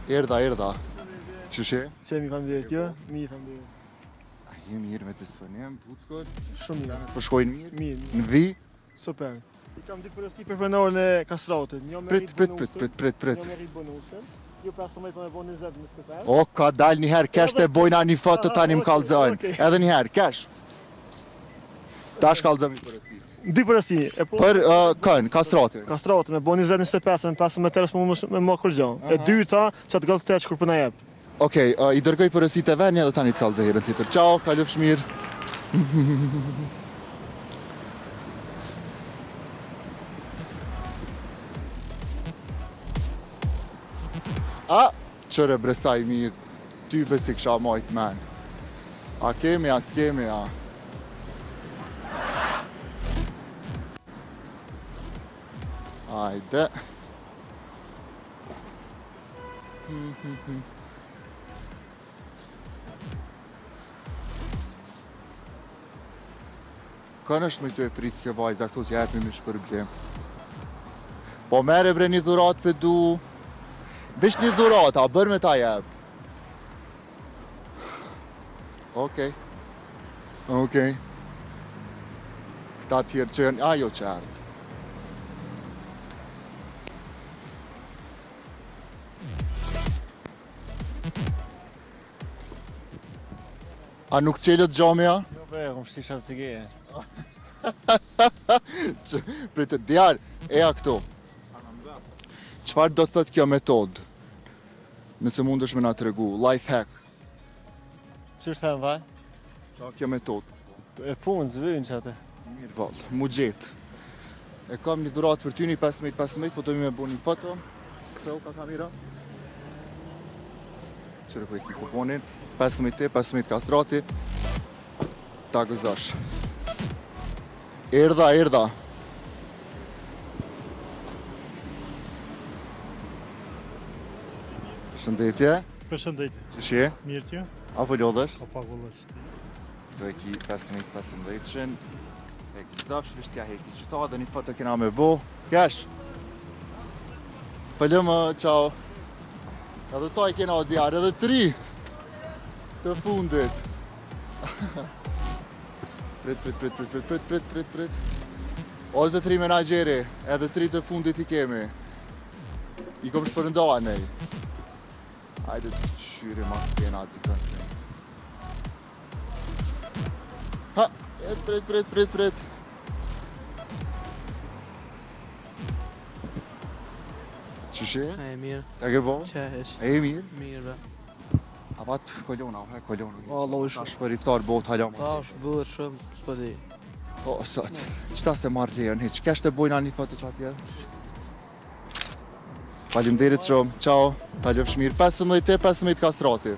Erdha. Qëshe? Qemi faleminderit, jo? Mirë faleminderit. Ju mirë me disponim, puckot? Shumë mirë. Po shkojnë mirë? Mirë. Në vi? Super. I kam dy përësi për banorën e Kastratit. Një me rritë Prit. Një me rritë bonusën. Ju 15 me bon 20-25. O, ka dal njëherë, kesh të bojna një foto tani më kalzojnë. Edhe njëherë, kesh. Tash kalzojmë i përësit. Dy përësi. Për kënë, Kastrati. Kastrati me bon 20-25, me 15 me tërës me më kërgjon. E dyta që të gëllë këtë që kur përna jep. Okej, i dërgoj përësit e venja dhe tani të kalzë herën tjetër. Ciao, kalofsh mirë. A, qëre bresaj mirë, ty besi kësha majtë men. A kemi, a s'kemi, a. Ajde. Kanë është me të e pritë ke vajza, këto t'ja jepim i shpërblem. Po mere bre një dhurat për du. Vesh një dhurat, a bërë me ta jep. Okej. Këta tjerë që janë, ajo që ardhë. A nuk qelët gjamja? Jo bre, kom shti sharë cigeje. Pritë, djarë, eja këto. Qëfar do të thëtë kjo metodë? Nëse mund është me nga të regu, life hack. Qështë të vaj? Qa kjo metodë? E punë, zvynë që atë. Mirë valë, mu gjetë. E kam një dhuratë për ty, një 15, po do mi me bu një foto. Këtheu ka kamera. Qërë po e ki kuponin. 15 Kastrati. Ta gëzash. Erdha. Përshëndetje. Përshëndetje. Qëshje? Mirë t'ju? Apo lodhesh? O pa gullës. Këto e ki 15-15-shen. E gëzash, vështja heki qëta dhe një foto kena me bo. Kesh. Pëllëmë, qao. Edhe sa i kena o djarë, edhe 3 të fundit. Prit. O zë 3 menagjeri, edhe 3 të fundit i kemi. I kom shpërndoa nej. Hajde të qyri ma kena ati kënë. Ha, prit. Qëshe? E mirë. Ta ke bo? Qehesh. E mirë? Mirë be. A pat kolona, kolona. Allah u Tash për iftar bot halama. Ta është bërë shumë, s'po di. O, sot. Qëta se marrë lejën hiq? Kesh të bojna një foto që atje? Faleminderit shumë. Ciao. Kalofsh mirë. 15 Kastrati.